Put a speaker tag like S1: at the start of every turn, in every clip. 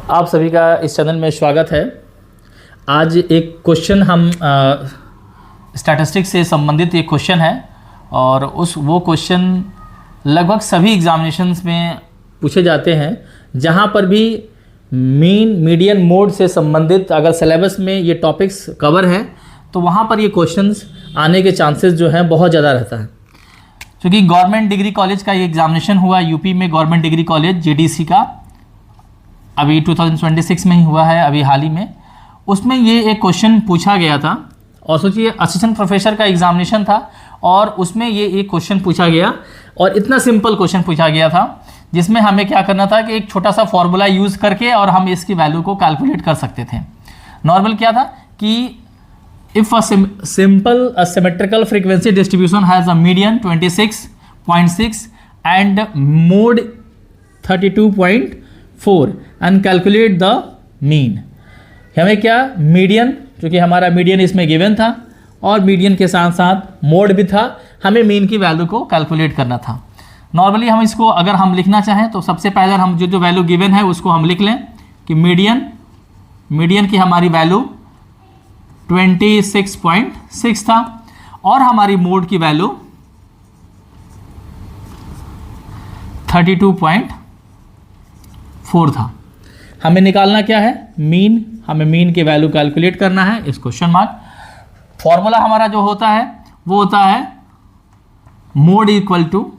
S1: आप सभी का इस चैनल में स्वागत है। आज एक क्वेश्चन हम स्टैटिस्टिक्स से संबंधित एक क्वेश्चन है और वो क्वेश्चन लगभग सभी एग्जामिनेशंस में पूछे जाते हैं। जहां पर भी मीन मीडियन मोड से संबंधित अगर सिलेबस में ये टॉपिक्स कवर हैं तो वहां पर ये क्वेश्चंस आने के चांसेस जो हैं बहुत ज़्यादा रहता है। क्योंकि गवर्नमेंट डिग्री कॉलेज का ये एग्जामिनेशन हुआ यूपी में, गवर्नमेंट डिग्री कॉलेज जीडीसी का अभी 2026 में ही हुआ है, अभी हाल ही में। उसमें ये एक क्वेश्चन पूछा गया था और सोचिए असिस्टेंट प्रोफेसर का एग्जामिनेशन था और उसमें ये एक क्वेश्चन पूछा गया और इतना सिंपल क्वेश्चन पूछा गया था जिसमें हमें क्या करना था कि एक छोटा सा फॉर्मूला यूज़ करके और हम इसकी वैल्यू को कैलकुलेट कर सकते थे। नॉर्मल क्या था कि if a simple symmetrical frequency distribution has a median 26.6 and mode 32.4 and calculate the mean. हमें क्या मीडियन, क्योंकि हमारा मीडियन इसमें गिवन था और मीडियन के साथ साथ मोड भी था, हमें मीन की वैल्यू को कैलकुलेट करना था। नॉर्मली हम इसको अगर हम लिखना चाहें तो सबसे पहले हम जो वैल्यू गिवन है उसको हम लिख लें कि मीडियन की हमारी वैल्यू 26.6 था और हमारी मोड की वैल्यू 32.4 था। हमें निकालना क्या है? मीन। हमें मीन की वैल्यू कैलकुलेट करना है। इस क्वेश्चन मार्क फॉर्मूला हमारा जो होता है वो होता है mode equal to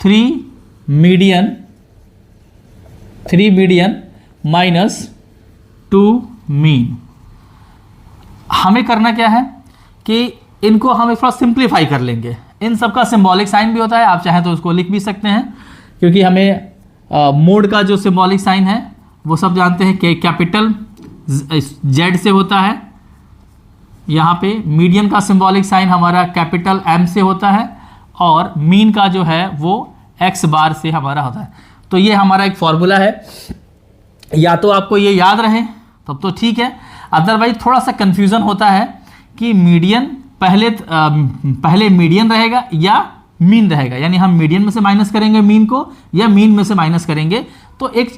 S1: 3 median minus 2 mean. हमें करना क्या है कि इनको हम थोड़ा सिंप्लीफाई कर लेंगे। इन सब का सिंबॉलिक साइन भी होता है, आप चाहें तो उसको लिख भी सकते हैं, क्योंकि हमें मोड का जो सिंबॉलिक साइन है वो सब जानते हैं कि कैपिटल जेड से होता है। यहाँ पे मीडियन का सिंबॉलिक साइन हमारा कैपिटल एम से होता है और मीन का जो है वो एक्स बार से हमारा होता है। तो ये हमारा एक फॉर्मूला है। या तो आपको ये याद रहे तब तो ठीक है, अदरवाइज थोड़ा सा कन्फ्यूज़न होता है कि मीडियन पहले मीडियन रहेगा या मीन रहेगा, यानी हम मीडियन में से माइनस करेंगे मीन को या मीन में से माइनस करेंगे। तो एक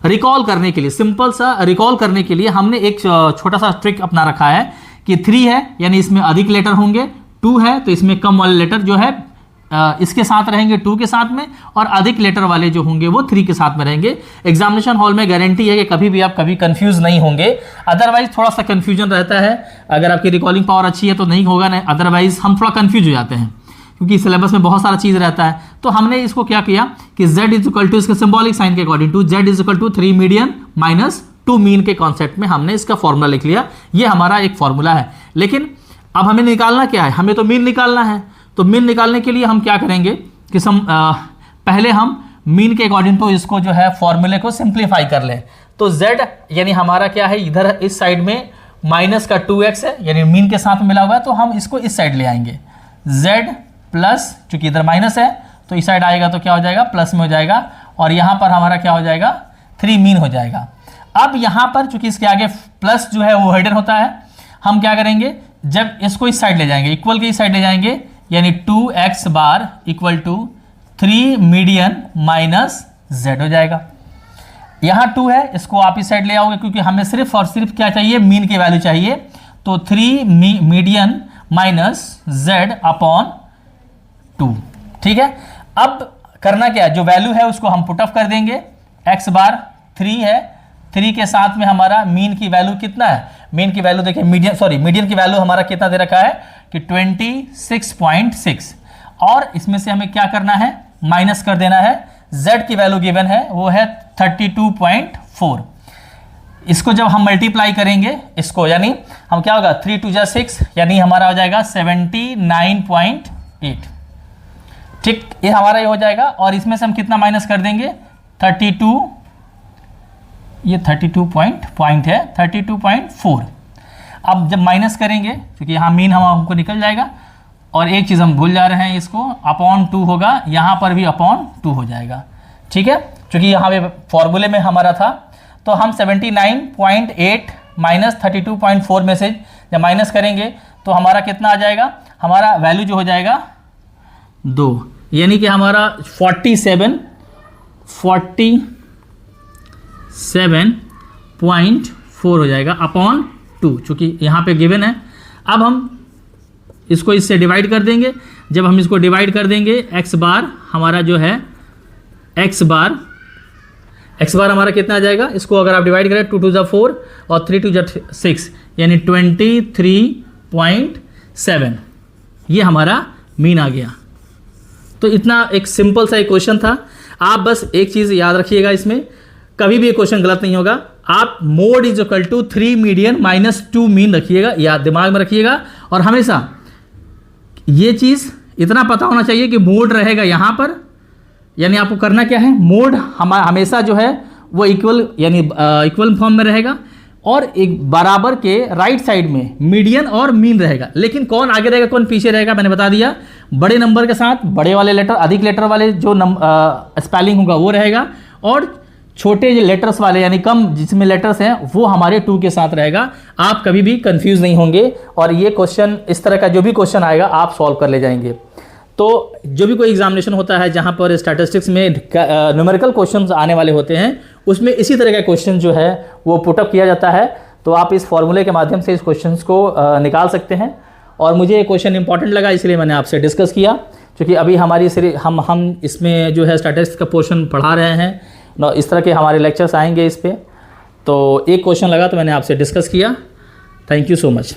S1: रिकॉल करने के लिए, सिंपल सा रिकॉल करने के लिए हमने एक छोटा सा ट्रिक अपना रखा है कि 3 है यानी इसमें अधिक लेटर होंगे, 2 है तो इसमें कम वाले लेटर जो है इसके साथ रहेंगे 2 के साथ में, और अधिक लेटर वाले जो होंगे वो 3 के साथ में रहेंगे। एग्जामिनेशन हॉल में गारंटी है कि कभी भी आप कभी कंफ्यूज नहीं होंगे। अदरवाइज थोड़ा सा कंफ्यूजन रहता है, अगर आपकी रिकॉलिंग पावर अच्छी है तो नहीं होगा, नहीं अदरवाइज हम थोड़ा कंफ्यूज हो जाते हैं क्योंकि सिलेबस में बहुत सारा चीज़ रहता है। तो हमने इसको क्या किया कि z इज इक्वल टू, इसके सिंबॉलिक साइन के according to z is equal to 3 median minus 2 mean के कॉन्सेप्ट में हमने इसका फॉर्मूला लिख लिया। ये हमारा एक फॉर्मूला है। लेकिन अब हमें निकालना क्या है? हमें तो मीन निकालना है। तो मीन निकालने के लिए हम क्या करेंगे कि पहले हम मीन के अकॉर्डिंग टू इसको जो है फॉर्मूले को सिंप्लीफाई कर लें। तो z यानी हमारा क्या है, इधर इस साइड में माइनस का 2x है यानी मीन के साथ मिला हुआ है, तो हम इसको इस साइड ले आएंगे। z प्लस, चूंकि इधर माइनस है तो इस साइड आएगा तो क्या हो जाएगा, प्लस में हो जाएगा, और यहाँ पर हमारा क्या हो जाएगा, 3 मीन हो जाएगा। अब यहाँ पर चूंकि इसके आगे प्लस जो है वो हिडन होता है, हम क्या करेंगे, जब इसको इस साइड ले जाएंगे, इक्वल के इस साइड ले जाएंगे, यानी 2x bar equal to 3 median minus z हो जाएगा। यहाँ 2 है, इसको आप इस साइड ले आओगे क्योंकि हमें सिर्फ और सिर्फ क्या चाहिए, मीन की वैल्यू चाहिए। तो 3 मीडियन माइनस z अपॉन 2। ठीक है। अब करना क्या है, जो वैल्यू है उसको हम पुट ऑफ कर देंगे। x बार 3 है, 3 के साथ में हमारा मीन की वैल्यू कितना है, मीन की वैल्यू देखिए, मीडियन की वैल्यू हमारा कितना दे रखा है कि 26.6, और इसमें से हमें क्या करना है, माइनस कर देना है। z की वैल्यू गिवन है वो है 32.4। इसको जब हम मल्टीप्लाई करेंगे इसको, यानी हम क्या होगा, 3 2 जा 6 यानी हमारा हो जाएगा 79.8। ठीक, ये हमारा ये हो जाएगा। और इसमें से हम कितना माइनस कर देंगे, 32, ये 32 पॉइंट है 32.4। अब जब माइनस करेंगे, क्योंकि यहाँ मीन हमको निकल जाएगा, और एक चीज़ हम भूल जा रहे हैं, इसको अपॉन 2 होगा, यहाँ पर भी अपॉन 2 हो जाएगा। ठीक है, क्योंकि यहाँ पे फॉर्मूले में हमारा था, तो हम 79.8 माइनस 32.4 में से जब माइनस करेंगे तो हमारा कितना आ जाएगा, हमारा वैल्यू जो हो जाएगा 2, यानी कि हमारा 47 47.4 हो जाएगा अपॉन 2, चूँकि यहाँ पे गिवन है। अब हम इसको इससे डिवाइड कर देंगे। जब हम इसको डिवाइड कर देंगे x बार हमारा जो है x बार हमारा कितना आ जाएगा, इसको अगर आप डिवाइड करें 2 2 4 और 3 2 6 यानी 23.7, ये हमारा मीन आ गया। तो इतना एक सिंपल सा एक क्वेश्चन था। आप बस एक चीज़ याद रखिएगा, इसमें कभी भी ये क्वेश्चन गलत नहीं होगा। आप mode is equal to 3 median minus 2 mean रखिएगा, याद दिमाग में रखिएगा। और हमेशा ये चीज़ इतना पता होना चाहिए कि मोड रहेगा यहाँ पर, यानी आपको करना क्या है, मोड हमेशा जो है वो इक्वल यानी इक्वल फॉर्म में रहेगा और एक बराबर के राइट साइड में मीडियन और मीन रहेगा। लेकिन कौन आगे रहेगा कौन पीछे रहेगा मैंने बता दिया। बड़े नंबर के साथ बड़े वाले लेटर, अधिक लेटर वाले जो स्पेलिंग होगा वो रहेगा, और छोटे जो लेटर्स वाले यानी कम जिसमें लेटर्स हैं वो हमारे 2 के साथ रहेगा। आप कभी भी कंफ्यूज नहीं होंगे और ये क्वेश्चन इस तरह का जो भी क्वेश्चन आएगा आप सॉल्व कर ले जाएंगे। तो जो भी कोई एग्जामिनेशन होता है जहाँ पर स्टैटिस्टिक्स में न्यूमेरिकल क्वेश्चंस आने वाले होते हैं उसमें इसी तरह का क्वेश्चन जो है वो पुटअप किया जाता है। तो आप इस फॉर्मूले के माध्यम से इस क्वेश्चंस को निकाल सकते हैं। और मुझे ये क्वेश्चन इंपॉर्टेंट लगा इसलिए मैंने आपसे डिस्कस किया, क्योंकि अभी हमारी हम इसमें जो है स्टैटिस्टिक्स का पोर्शन पढ़ा रहे हैं, इस तरह के हमारे लेक्चर्स आएंगे इस पर। तो एक क्वेश्चन लगा तो मैंने आपसे डिस्कस किया। Thank you so much.